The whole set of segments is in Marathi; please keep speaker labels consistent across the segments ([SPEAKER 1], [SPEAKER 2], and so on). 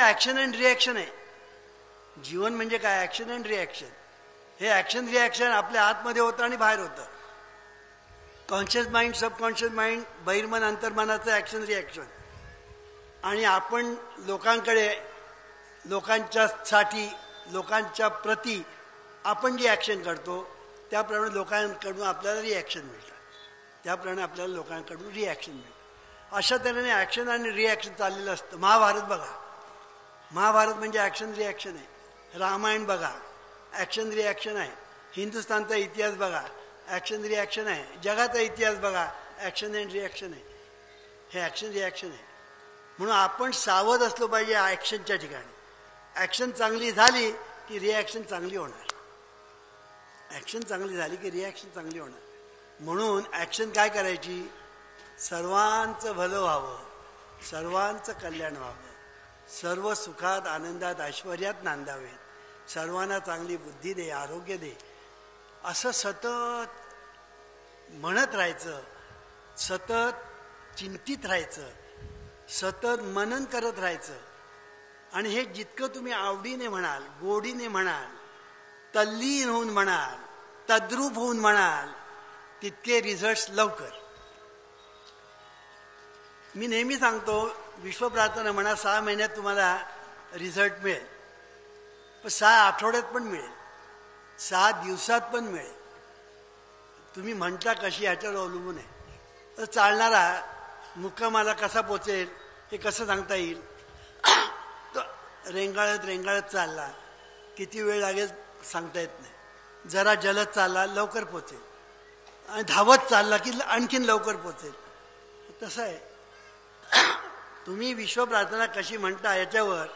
[SPEAKER 1] ॲक्शन अँड रिॲक्शन आहे. जीवन म्हणजे काय? Action and reaction. हे ॲक्शन रिॲक्शन आपल्या आतमध्ये होतं आणि बाहेर होतं. कॉन्शियस माइंड, सबकॉन्शियस माइंड, बहिर्मन अंतर्मनाचं ॲक्शन रिॲक्शन. आणि आपण लोकांकडे, लोकांच्यासाठी, लोकांच्या प्रती आपण जी ॲक्शन करतो त्याप्रमाणे लोकांकडून आपल्याला रिॲक्शन मिळतं. त्याप्रमाणे आपल्याला लोकांकडून रिॲक्शन मिळतं. अशा तऱ्हेने ॲक्शन आणि रिॲक्शन चाललेलं असतं. महाभारत बघा, महाभारत म्हणजे ॲक्शन रिॲक्शन आहे. रामायण बघा, ॲक्शन रिॲक्शन आहे. हिंदुस्थानचा इतिहास बघा, ॲक्शन रिॲक्शन आहे. जगाचा इतिहास बघा, ॲक्शन अँड रिॲक्शन आहे. हे ॲक्शन रिॲक्शन आहे. म्हणून आपण सावध असलो पाहिजे ॲक्शनच्या ठिकाणी. ॲक्शन चांगली झाली की रिॲक्शन चांगली होणार. ॲक्शन चांगली झाली की रिॲक्शन चांगली होणार. म्हणून ॲक्शन काय करायची? सर्वांचं भलं व्हावं, सर्वांचं कल्याण व्हावं, सर्व सुखात आनंदात ऐश्वर्यात नांदावेत, सर्वांना चांगली बुद्धी दे, आरोग्य दे, असं सतत म्हणत राहायचं, सतत चिंतित राहायचं, सतत मनन करत राहायचं. आणि हे जितकं तुम्ही आवडीने म्हणाल, गोडीने म्हणाल, तल्लीन होऊन म्हणाल, तद्रूप होऊन म्हणाल, तितके रिझल्ट्स लवकर. मी नेहमी सांगतो, विश्वप्रार्थना म्हणा, 6 महिन्यात तुम्हाला रिझल्ट मिळेल, पण 6 आठवड्यात पण मिळेल, 6 दिवसात पण मिळेल. तुम्ही म्हणता कशी ह्याच्यावर अवलंबून आहे. तर चालणारा मुक्कामाला कसा पोचेल हे कसं सांगता येईल? तर रेंगाळत रेंगाळत चालला, किती वेळ लागेल सांगता येत नाही. जरा जलद चालला, लवकर पोचेल, आणि धावत चालला की आणखीन लवकर पोचेल. तसं आहे. तुम्ही विश्वप्रार्थना कशी म्हणता याच्यावर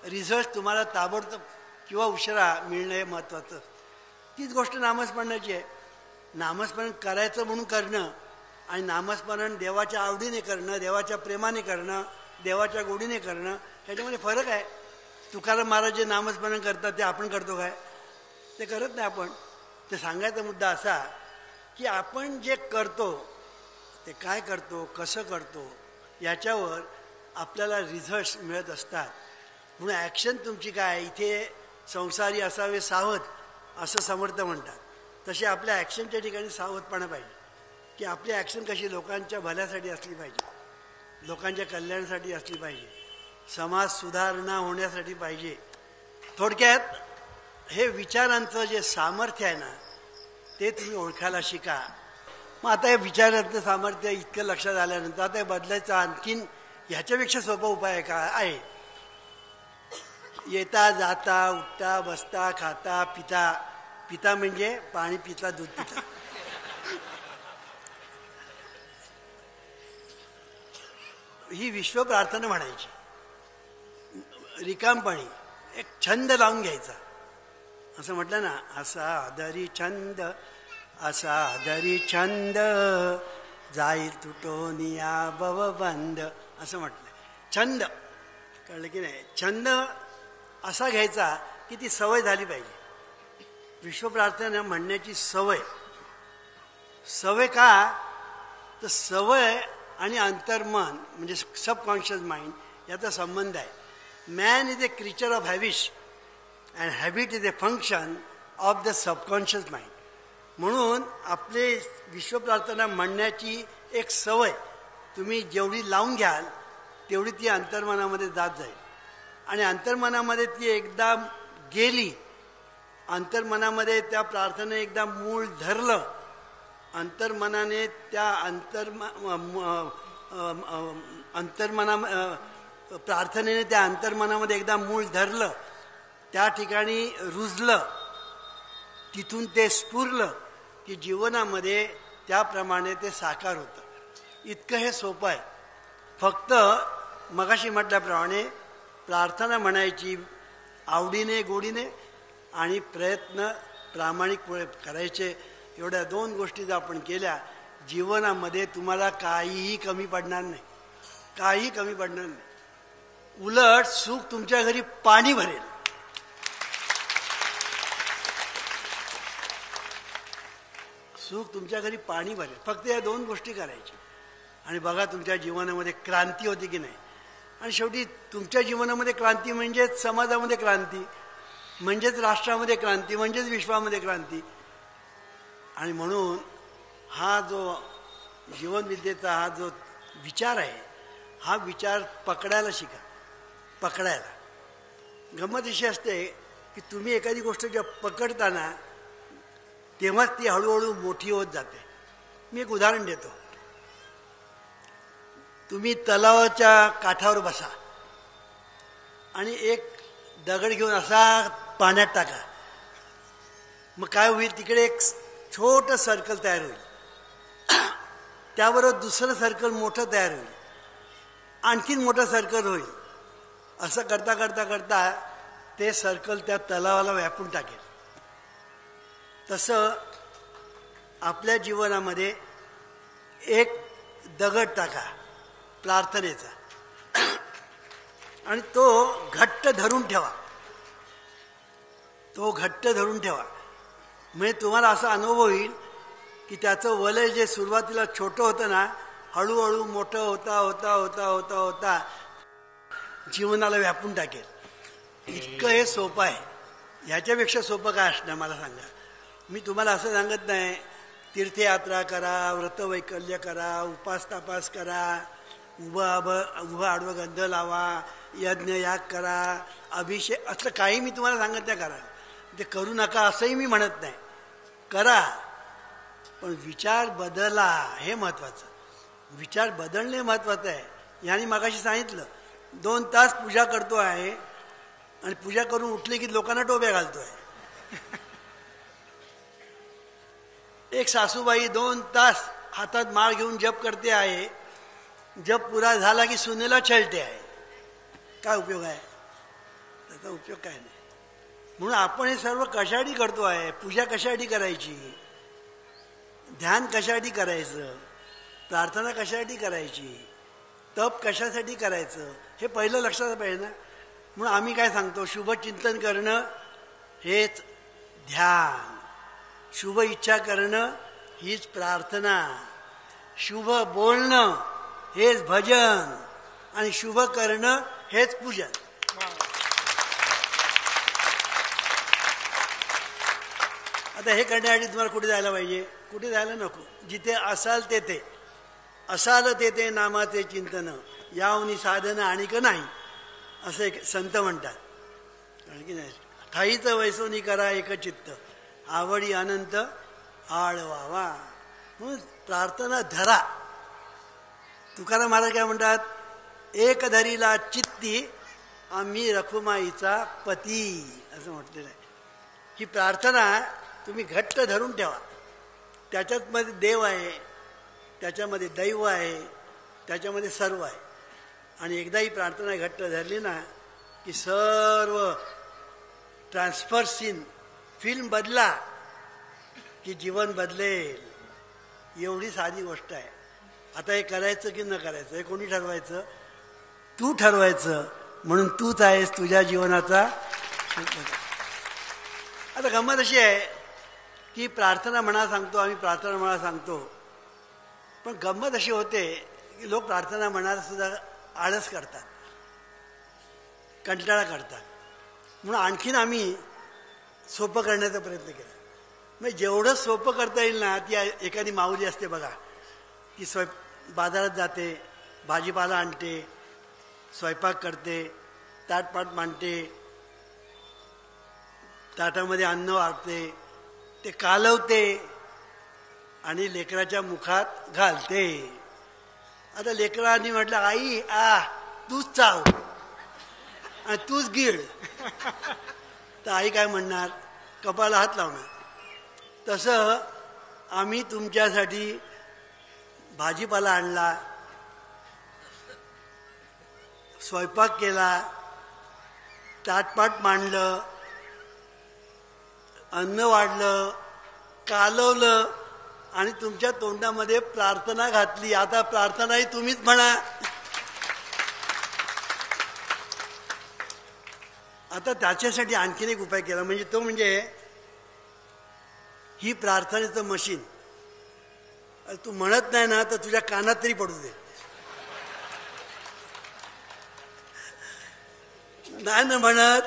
[SPEAKER 1] रिझल्ट तुम्हाला ताबडतोब किंवा उशिरा मिळणं हे महत्त्वाचं. तीच गोष्ट नामस्मरणाची आहे. नामस्मरण करायचं म्हणून करणं आणि नामस्मरण देवाच्या आवडीने करणं, देवाच्या प्रेमाने करणं, देवाच्या गोडीने करणं, ह्याच्यामध्ये फरक आहे. तुकाराम महाराज जे नामस्मरण करतात ते आपण करतो काय? ते करत नाही आपण. ते सांगायचा मुद्दा असा की आपण जे करतो ते काय करतो, कसं करतो, याच्यावर आपल्याला रिझल्ट्स मिळत असतात. म्हणून ॲक्शन तुमची काय? इथे संसारी असावे सावध असं समर्थ म्हणतात. तसे आपल्या ॲक्शनच्या ठिकाणी सावधपणा पाहिजे की आपली ॲक्शन कशी लोकांच्या भल्यासाठी असली पाहिजे, लोकांच्या कल्याणासाठी असली पाहिजे, समाज सुधारणा होण्यासाठी पाहिजे. थोडक्यात हे विचारांचं जे सामर्थ्य आहे ना, ते तुम्ही ओळखायला शिका. मग आता हे विचारांचं सामर्थ्य इतकं लक्षात आल्यानंतर आता हे बदलायचं आणखीन ह्याच्यापेक्षा सोपा उपाय काय आहे? येता जाता, उठता बसता, खाता पिता. पिता म्हणजे पाणी पिता, दूध पिता. ही विश्वप्रार्थना म्हणायची रिकामपणी. एक छंद लावून घ्यायचा. असं म्हटलं ना, असा दरी छंद, असा दरी छंद, जाईल तुटोनिया बवबंद, असं म्हटलं. छंद कळलं की नाही? छंद असा घ्यायचा की ती सवय झाली पाहिजे. विश्वप्रार्थना म्हणण्याची सवय. सवय का? तर सवय आणि अंतर्मन म्हणजे सबकॉन्शियस माइंड याचा संबंध आहे. Man is a क्रिचर of habits and habit is a function of the subconscious mind. म्हणून आपले विश्वप्रार्थना म्हणण्याची एक सवय तुम्ही जेवढी लावून घ्याल तेवढी ती अंतर्मनामध्ये जात जाईल. आणि अंतर्मनामध्ये ती एकदा गेली, अंतर्मनामध्ये त्या प्रार्थने एकदा मूळ धरलं, अंतर्मनाने त्या प्रार्थनेने त्या अंतर्मनामध्ये एकदा मूळ धरलं, त्या ठिकाणी रुजलं, तिथून ते स्फुरलं की जीवनामध्ये त्याप्रमाणे ते साकार होतं. इतकं हे सोपं आहे. फक्त मगाशी म्हटल्याप्रमाणे प्रार्थना म्हणायची आवडीने गोडीने आणि प्रयत्न प्रामाणिकपणे करायचे. एवढ्या 2 गोष्टी जर आपण केल्या, जीवनामध्ये तुम्हाला काहीही कमी पडणार नाही, काहीही कमी पडणार नाही. उलट सुख तुमच्या घरी पाणी भरेल. सुख तुमच्या घरी पाणी भरेल. फक्त या 2 गोष्टी करायच्या आणि बघा तुमच्या जीवनामध्ये क्रांती होती की नाही. आणि शेवटी तुमच्या जीवनामध्ये क्रांती म्हणजेच समाजामध्ये क्रांती, म्हणजेच राष्ट्रामध्ये क्रांती, म्हणजेच विश्वामध्ये क्रांती. आणि म्हणून हा जो जीवनविद्येचा हा जो विचार आहे, हा विचार पकडायला शिका. पकडायला गंमत अशी असते की तुम्ही एखादी गोष्ट जेव्हा पकडताना तेव्हाच ती हळूहळू मोठी होत जाते. मी एक उदाहरण देतो. तुम्ही तलावाच्या काठावर बसा आणि एक दगड घेऊन असा पाण्यात टाका. मग काय होईल, तिकडे एक छोटं सर्कल तयार होईल. त्याबरोबर दुसरं सर्कल मोठं तयार होईल, आणखीन मोठं सर्कल होईल. असं करता करता करता ते सर्कल त्या तलावाला व्यापून टाकेल. तसं आपल्या जीवनामध्ये एक दगड टाका प्रार्थनेचा आणि तो घट्ट धरून ठेवा. तो घट्ट धरून ठेवा. म्हणजे तुम्हाला असा अनुभव होईल की त्याचं वलय जे सुरुवातीला छोटं होतं ना, हळूहळू मोठं होता होता होता होता होता जीवनाला व्यापून टाकेल. इतकं हे सोपं आहे. ह्याच्यापेक्षा सोपं काय असणार मला सांगा. मी तुम्हाला असं सांगत नाही तीर्थयात्रा करा, व्रतवैकल्य करा, उपास तापास करा, उभं आडवं गंध लावा, यज्ञ याग करा, अभिषेक, असलं काही मी तुम्हाला सांगत नाही करा. ते करू नका असंही मी म्हणत नाही. करा, पण विचार बदला, हे महत्त्वाचं. विचार बदलणे महत्त्वाचं आहे. याने मगाशी सांगितलं 2 तास पूजा करतो आहे आणि पूजा करून उठले की लोकांना टोप्या घालतो आहे. एक सासूबाई 2 तास हातात माळ घेऊन जप करते आहे. जप पुरा झाला की सुनेला छळते आहे. काय उपयोग आहे त्याचा? उपयोग काय नाही. म्हणून आपण हे सर्व कशासाठी करतो आहे? पूजा कशासाठी करायची, ध्यान कशासाठी करायचं, प्रार्थना कशासाठी करायची, तप कशासाठी करायचं, हे पहिलं लक्षात पाहिजे ना. म्हणून आम्ही काय सांगतो, शुभचिंतन करणं हेच ध्यान, शुभ इच्छा करणं हीच प्रार्थना, शुभ बोलणं हेच भजन आणि शुभ करणं हेच पूजन. आता हे करण्यासाठी तुम्हाला कुठे जायला पाहिजे? कुठे जायला नको. जिथे असाल तेथे, असाल तेथे नामाचे चिंतन, यावनी साधन आणिक नाही, असं एक संत म्हणतात. कारण की नाही, ठाईच वैसोनी करा एकचित्त, आवडी अनंत आळवावा. म्हणून प्रार्थना धरा. तुकाराम महाराज काय म्हणतात, एक धरीला चित्ती आम्ही रखुमाईचा पती, असं म्हटलेलं आहे. ही प्रार्थना तुम्ही घट्ट धरून ठेवा. त्याच्यामध्ये देव आहे, त्याच्यामध्ये दैव आहे, त्याच्यामध्ये सर्व आहे. आणि एकदा ही प्रार्थना घट्ट धरली ना की सर्व ट्रान्सफर सीन, फिल्म बदला की जीवन बदलेल. एवढी साधी गोष्ट आहे. आता हे करायचं की न करायचं हे कोणी ठरवायचं? तू ठरवायचं. म्हणून तूच आहेस तुझ्या जीवनाचा. आता गंमत अशी आहे की प्रार्थना म्हणा सांगतो आम्ही, प्रार्थना म्हणा सांगतो, पण गंमत अशी होते की लोक प्रार्थना म्हणायला सुद्धा आळस करतात, कंटाळा करतात. म्हणून आणखीन आम्ही सोपं करण्याचा प्रयत्न केला. म्हणजे जेवढं सोपं करता येईल ना, ती एखादी माऊली असते बघा, ती बाजारात जाते, भाजीपाला आणते, स्वयंपाक करते, ताटपाट मांडते, ताटामध्ये अन्न वाढते, ते कालवते आणि लेकराच्या मुखात घालते. आता लेकरांनी म्हटलं, आई तूच चाव आणि तूच गिळ, तर आई काय म्हणणार? कपाळाला हात लावणार. तसं आम्ही तुमच्यासाठी भाजीपाला आणला, स्वयंपाक केला, ताटपाट मांडलं, अन्न वाढलं, कालवलं आणि तुमच्या तोंडामध्ये प्रार्थना घातली. आता प्रार्थनाही तुम्हीच म्हणा. आता त्याच्यासाठी आणखीन एक उपाय केला, म्हणजे तो म्हणजे ही प्रार्थनेचं मशीन. तू म्हणत नाही ना तर तुझ्या कानात तरी पडू दे. नाही ना म्हणत,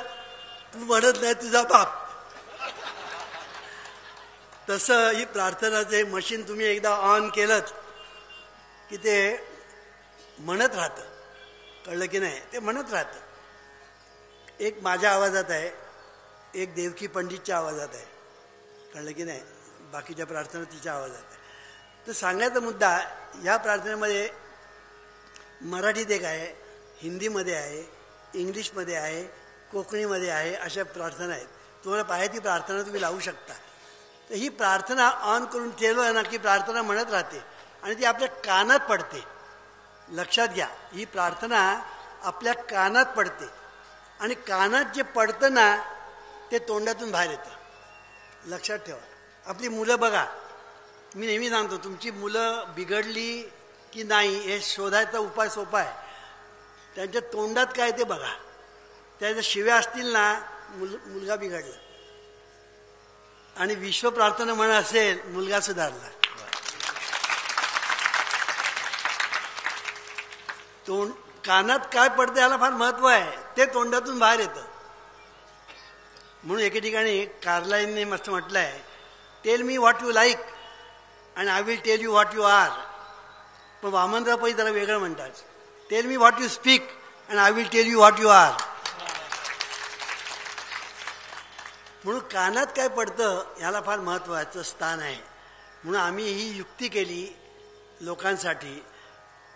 [SPEAKER 1] तू म्हणत नाही तुझा बाप. तसं ही प्रार्थनाचे मशीन तुम्ही एकदा ऑन केलं की ते म्हणत राहतं. कळलं की नाही? ते म्हणत राहतं. एक माझ्या आवाजात आहे, एक देवकी पंडितच्या आवाजात आहे. कळलं की नाही? बाकीच्या प्रार्थना तिच्या आवाजात आहे. तर सांगायचा मुद्दा, ह्या प्रार्थनेमध्ये मराठीत एक आहे, हिंदीमध्ये आहे, इंग्लिशमध्ये आहे, कोकणीमध्ये आहे, अशा प्रार्थना आहेत. तुम्हाला पाहिजे ती प्रार्थना तुम्ही लावू शकता. तर ही प्रार्थना ऑन करून ठेवलं ना की प्रार्थना म्हणत राहते आणि ती आपल्या कानात पडते. लक्षात घ्या, ही प्रार्थना आपल्या कानात पडते आणि कानात जे पडतं ना ते तोंडातून बाहेर येतं. लक्षात ठेवा. आपली मुलं बघा, मी नेहमी सांगतो, तुमची मुलं बिघडली की नाही हे शोधायचा उपाय सोपा आहे. त्यांच्या तोंडात काय ते बघा. त्याच्या शिव्या असतील ना, मुलगा बिघडला. आणि विश्वप्रार्थना म्हणा असेल, मुलगा सुधारला. तोंड कानात काय पडतं याला फार महत्व आहे, ते तोंडातून बाहेर येतं. म्हणून एके ठिकाणी कार्लाईनने मस्त म्हटलं आहे, tell me what you like and I will tell you what you are. पण वामनराव पै त्याला वेगळं म्हणतात, tell me what you speak and I will tell you what you are. म्हणून कानात काय पडतं ह्याला फार महत्त्वाचं स्थान आहे. म्हणून आम्ही ही युक्ती केली लोकांसाठी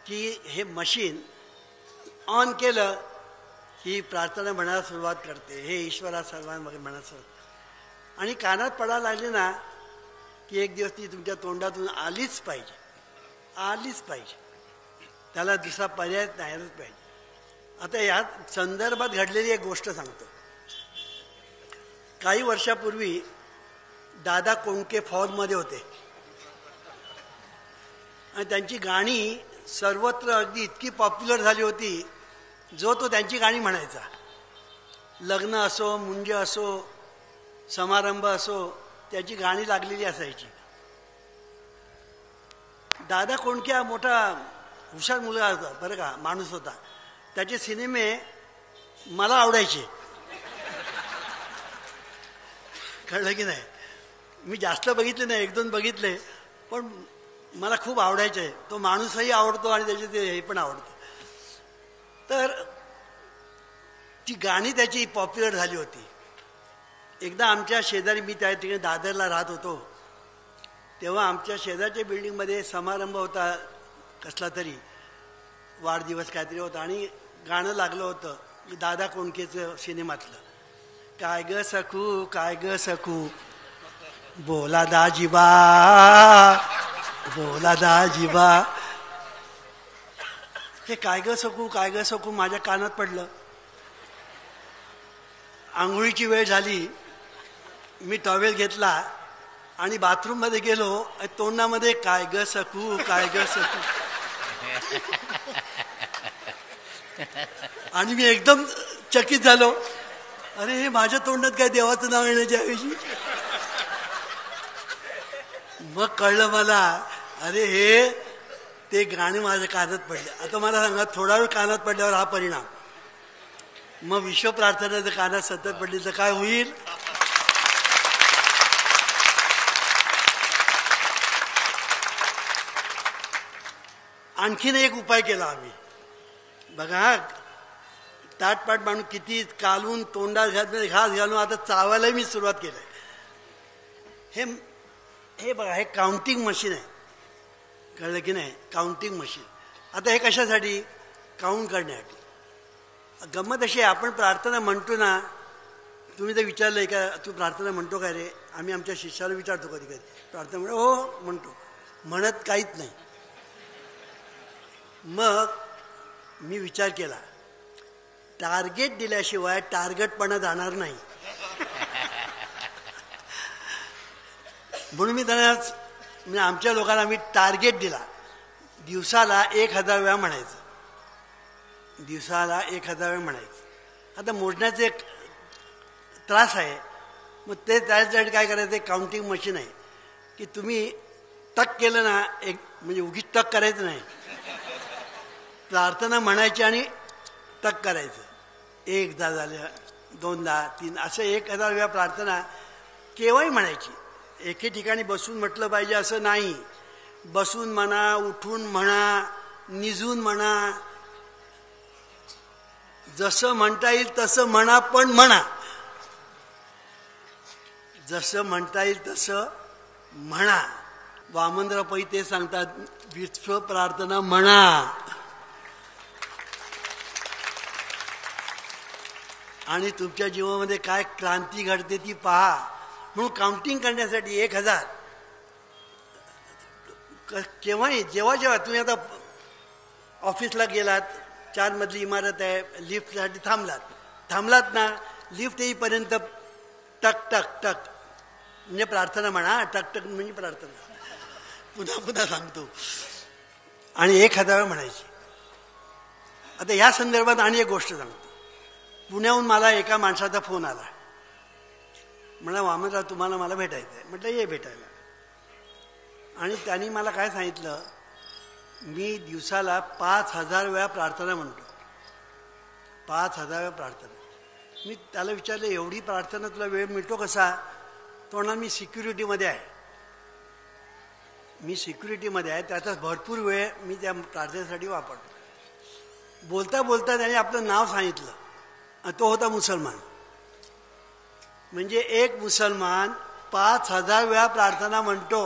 [SPEAKER 1] की हे मशीन ऑन केलं की प्रार्थना म्हणायला सुरुवात करते, हे ईश्वरा सर्वांमध्ये म्हणायला सुरुवात. आणि कानात पडायला लागले ना की एक दिवस ती तुमच्या तोंडातून आलीच पाहिजे, आलीच पाहिजे. त्याला दुसरा पर्याय नाहीच पाहिजे. आता या संदर्भात घडलेली एक गोष्ट सांगतो. काही वर्षापूर्वी दादा कोंडके फॉर्ममध्ये होते आणि त्यांची गाणी सर्वत्र अगदी इतकी पॉप्युलर झाली होती, जो तो त्यांची गाणी म्हणायचा. लग्न असो, मुंज असो, समारंभ असो, त्याची गाणी लागलेली असायची. दादा कोंडके हा मोठा हुशार मुलगा होता बरं का, माणूस होता. त्याचे सिनेमे मला आवडायचे. कळलं की नाही? मी जास्त बघितले नाही, एक दोन बघितले, पण मला खूप आवडायचे. तो माणूसही आवडतो आणि त्याचे ते हे पण आवडतं. तर ती गाणी त्याची पॉप्युलर झाली होती. एकदा आमच्या शेजारी, मी त्या ठिकाणी दादरला राहत होतो, तेव्हा आमच्या शेजारच्या बिल्डिंगमध्ये समारंभ होता, कसला तरी वाढदिवस काहीतरी होता आणि गाणं लागलं होतं की दादा कोंडकेचं सिनेमातलं, काय ग सखू काय ग सखू बोला दाजीबा बोला दाजीबा. हे काय ग सखू माझ्या कानात पडलं. आंघोळीची वेळ झाली, मी टॉवेल घेतला आणि बाथरूममध्ये गेलो. तोंडामध्ये काय ग सखू आणि मी एकदम चकित झालो. अरे हे माझ्या तोंडात काय देवाचं नाव येण्याच्या ऐवजी. मग कळलं मला, अरे हे ते गाणे माझ्या कानात पडले. आता मला सांगा, थोडा वेळ कानात पडल्यावर हा परिणाम, मग विश्वप्रार्थना जर कानात सतत पडली तर काय होईल? आणखीन एक उपाय केला आम्ही. बघा, ताटपाट माणूस किती कालवून तोंडात घास घालून आता चावायलाही मी सुरुवात केली. हे बघा, हे काउंटिंग मशीन आहे. कळलं की नाही? Counting machine. आता हे कशासाठी? काउंट करण्यासाठी. गंमत अशी आहे, आपण प्रार्थना म्हणतो ना, तुम्ही तर विचारलंय का तू प्रार्थना म्हणतो काय रे? आम्ही आमच्या शिष्याला विचारतो कधी कधी, प्रार्थना म्हणतो? हो म्हणतो. म्हणत काहीच नाही. मग मी विचार केला, टार्गेट दिल्याशिवाय टार्गेटपणा जाणार नाही. म्हणून मी त्यांना, आमच्या लोकांना मी टार्गेट दिला, दिवसाला 1000 वेळा म्हणायचं. दिवसाला 1000 वेळा म्हणायचं. आता मोजण्याचे एक त्रास आहे. मग ते त्यासाठी काय करायचं? काउंटिंग मशीन आहे की तुम्ही टक केलं ना, एक म्हणजे उगीच टक करायचं नाही, प्रार्थना म्हणायची आणि टक करायचं. एकदा झालं, दोनदा, तीन, असं 1000 वेळा प्रार्थना केव्हाही म्हणायची. एके ठिकाणी बसून म्हटलं पाहिजे असं नाही. बसून म्हणा, उठून म्हणा, निजून म्हणा, जसं म्हणता येईल तसं म्हणा, पण म्हणा. जसं म्हणता येईल तसं म्हणा. वामनराव पै ते सांगतात, विश्व प्रार्थना म्हणा. आणि तुमच्या जीवनामध्ये काय क्रांती घडते ती पहा. म्हणून काउंटिंग करण्यासाठी 1000 केव्हाही, जेव्हा जेव्हा तुम्ही आता ऑफिसला गेलात, 4 मजली इमारत आहे, लिफ्टसाठी थांबलात ना, लिफ्ट येईपर्यंत टक टक टक म्हणजे प्रार्थना म्हणा. टक टक म्हणजे प्रार्थना. पुन्हा पुन्हा सांगतो. आणि 1000 वेळा म्हणायची. आता या संदर्भात आणि एक गोष्ट सांगतो. पुण्याहून मला एका माणसाचा फोन आला. म्हणा, वामनराव तुम्हाला मला भेटायचं आहे. म्हटलं ये भेटायला. आणि त्यांनी मला काय सांगितलं, मी दिवसाला 5000 वेळा प्रार्थना म्हणतो. 5000 वेळा प्रार्थना. मी त्याला विचारलं, एवढी प्रार्थना तुला वेळ मिळतो कसा? तो म्हणा, मी सिक्युरिटीमध्ये आहे. मी सिक्युरिटीमध्ये आहे, त्याचा भरपूर वेळ मी त्या प्रार्थनेसाठी वापरतो. बोलता बोलता त्याने आपलं नाव सांगितलं. तो होता मुसलमान. म्हणजे एक मुसलमान 5000 वेळा प्रार्थना म्हणतो.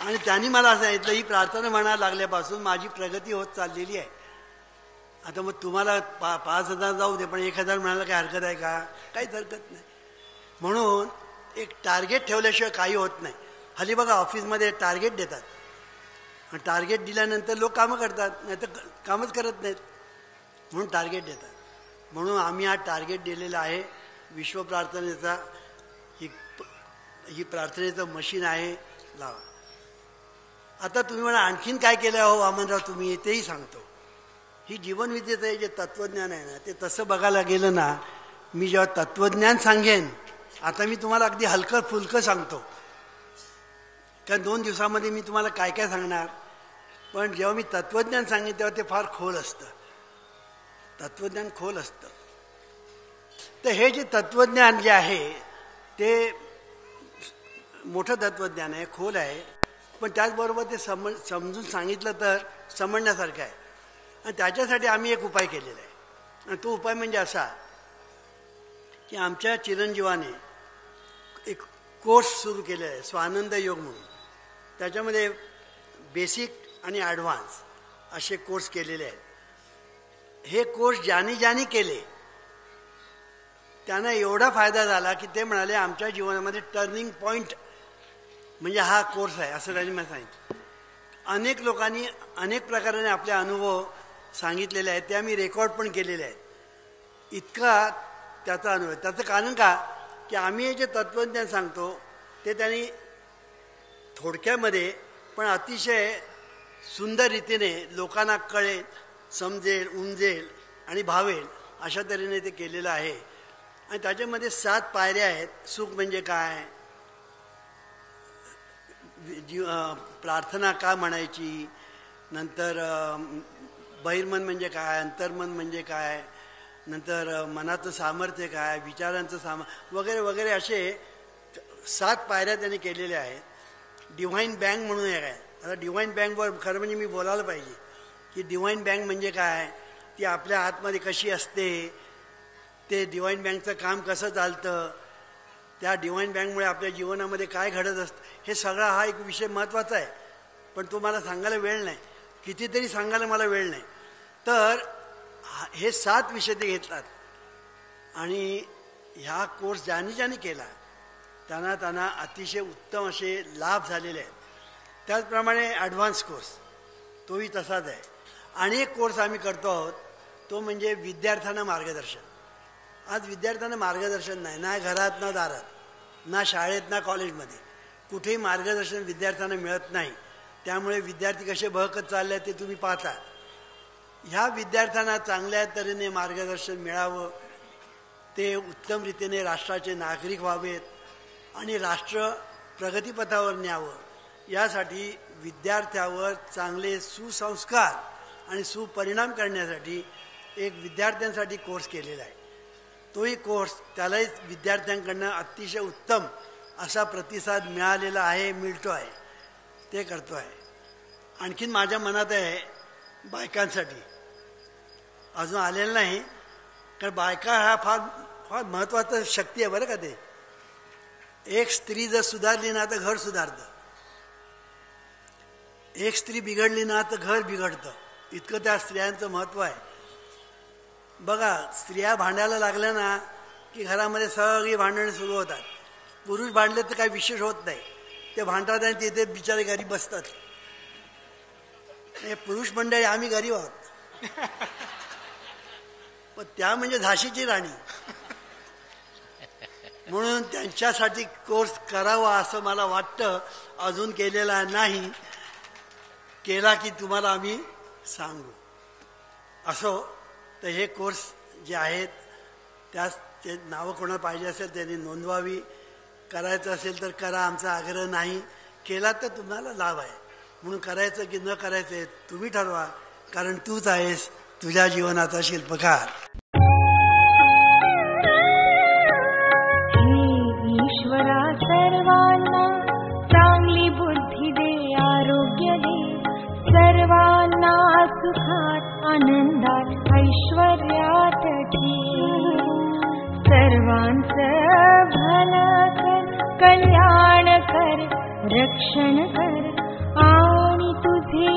[SPEAKER 1] आणि त्यांनी मला सांगितलं, ही प्रार्थना म्हणायला लागल्यापासून माझी प्रगती होत चाललेली आहे. आता मग तुम्हाला 5000 जाऊ दे, पण 1000 म्हणायला काही हरकत आहे का? काहीच हरकत नाही. म्हणून एक टार्गेट ठेवल्याशिवाय काही होत नाही. हल्ली बघा ऑफिसमध्ये टार्गेट देतात. टार्गेट दिल्यानंतर लोक कामं करतात, नाही तर कामच करत नाहीत. म्हणून टार्गेट देतात. म्हणून आम्ही हा टार्गेट दिलेला आहे विश्व प्रार्थनेचा. ही प्रार्थनेचं मशीन आहे, लावा. आता तुम्ही म्हणा आणखीन काय केलं हो वामनराव तुम्ही, तेही सांगतो. ही जीवनविद्येचं जे तत्त्वज्ञान आहे ना, ते तसं बघायला गेलं ना, मी जेव्हा तत्त्वज्ञान सांगेन, आता मी तुम्हाला अगदी हलकं फुलकं सांगतो, कारण 2 दिवसामध्ये मी तुम्हाला काय काय सांगणार. पण जेव्हा मी तत्त्वज्ञान सांगेन तेव्हा ते फार खोल असतं. तत्त्वज्ञान खोल असतं. तर हे जे तत्त्वज्ञान जे आहे ते मोठं तत्त्वज्ञान आहे, खोल आहे. पण त्याचबरोबर ते समजून सांगितलं तर समजण्यासारखं आहे. आणि त्याच्यासाठी आम्ही एक उपाय केलेला आहे. आणि तो उपाय म्हणजे असा की आमच्या चिरंजीवाने एक कोर्स सुरू केलेला आहे, स्वानंद योग म्हणून. त्याच्यामध्ये बेसिक आणि ॲडव्हान्स असे कोर्स केलेले आहेत. हे कोर्स ज्यांनी केले त्यांना एवढा फायदा झाला की ते म्हणाले आमच्या जीवनामध्ये टर्निंग पॉईंट म्हणजे हा कोर्स आहे, असं त्यांनी मला सांगितलं. अनेक लोकांनी अनेक प्रकाराने आपले अनुभव सांगितलेले आहेत, ते आम्ही रेकॉर्ड पण केलेले आहेत. इतका त्याचा अनुभव. त्याचं कारण का की आम्ही जे तत्त्वज्ञान सांगतो ते त्यांनी थोडक्यामध्ये पण अतिशय सुंदर रीतीने लोकांना कळेल, समजेल, उमजेल आणि भावेल अशा तऱ्हेने ते केलेलं आहे. आणि त्याच्यामध्ये 7 पायऱ्या आहेत. सुख म्हणजे काय, प्रार्थना का म्हणायची, नंतर बहिर्मन म्हणजे काय, अंतर्मन म्हणजे काय, नंतर मनाचं सामर्थ्य काय, विचारांचं वगैरे वगैरे असे 7 पायऱ्या त्यांनी केलेल्या आहेत. डिव्हाइन बँक म्हणून एक आहे. आता डिव्हाइन बँकवर खरं म्हणजे मी बोलायला पाहिजे की डिव्हाइन बँक म्हणजे काय, ती आपल्या आतमध्ये कशी असते, ते डिव्हाइन बँकचं काम कसं चालतं, त्या डिव्हाइन बँकमुळे आपल्या जीवनामध्ये काय घडत असतं, हे सगळा हा एक विषय महत्त्वाचा आहे. पण तो मला सांगायला वेळ नाही, कितीतरी सांगायला मला वेळ नाही. तर हे 7 विषय ते घेतलात. आणि ह्या कोर्स ज्यांनी केला त्यांना अतिशय उत्तम असे लाभ झालेले आहेत. त्याचप्रमाणे ॲडव्हान्स कोर्स तोही तसाच आहे. आणि एक कोर्स आम्ही करतो आहोत, तो म्हणजे विद्यार्थ्यांना मार्गदर्शन. आज विद्यार्थ्यांना मार्गदर्शन नाही, ना घरात ना दारात, ना शाळेत ना कॉलेजमध्ये, कुठेही मार्गदर्शन विद्यार्थ्यांना मिळत नाही. त्यामुळे विद्यार्थी कसे बहकत चालले आहेत ते तुम्ही पाहता. ह्या विद्यार्थ्यांना चांगल्या तऱ्हेने मार्गदर्शन मिळावं, ते उत्तम रीतीने राष्ट्राचे नागरिक व्हावेत आणि राष्ट्र प्रगतीपथावर न्यावं, यासाठी विद्यार्थ्यावर चांगले सुसंस्कार आणि सुपरिणाम करण्यासाठी एक विद्यार्थ्यांसाठी कोर्स केलेला आहे. तोही कोर्स त्यालाही विद्यार्थ्यांकडनं अतिशय उत्तम असा प्रतिसाद मिळालेला आहे, मिळतो आहे, ते करतो आहे. आणखीन माझ्या मनात आहे बायकांसाठी अजून आलेलं नाही, कारण बायका हा फार फार महत्त्वाचं शक्ती आहे बरं का. ते एक स्त्री जर सुधारली ना तर घर सुधारतं, एक स्त्री बिघडली ना तर घर बिघडतं, इतकं त्या स्त्रियांचं महत्त्व आहे. बघा, स्त्रिया भांडायला लागल्या ना की घरामध्ये सगळी भांडणं सुरू होतात. पुरुष भांडले तर काही विशेष होत नाही, ते भांडतात आणि तिथे बिचारे घरी बसतात. हे पुरुष मंडळी आम्ही गरीब आहोत, पण त्या म्हणजे झाशीची राणी, म्हणून त्यांच्यासाठी कोर्स करावा असं मला वाटतं. अजून केलेला नाही, केला की तुम्हाला आम्ही सांगू. असो तर हे कोर्स जे आहेत त्यास ते नावं कोणाला पाहिजे असेल त्यांनी नोंदवावी. करायचं असेल तर करा, आमचा आग्रह नाही. केला तर तुम्हाला लाभ आहे, म्हणून करायचं की न करायचं तुम्ही ठरवा, कारण तूच आहेस तुझ्या जीवनाचा शिल्पकार.
[SPEAKER 2] ईश्वरा सर्वांना चांगली बुद्धी दे, आरोग्य दे, सर्वांना सुखात आनंदात ऐश्वर्यात ठेव. सर्वांचं भलं कर, कल्याण कर, रक्षण कर आणि तुझे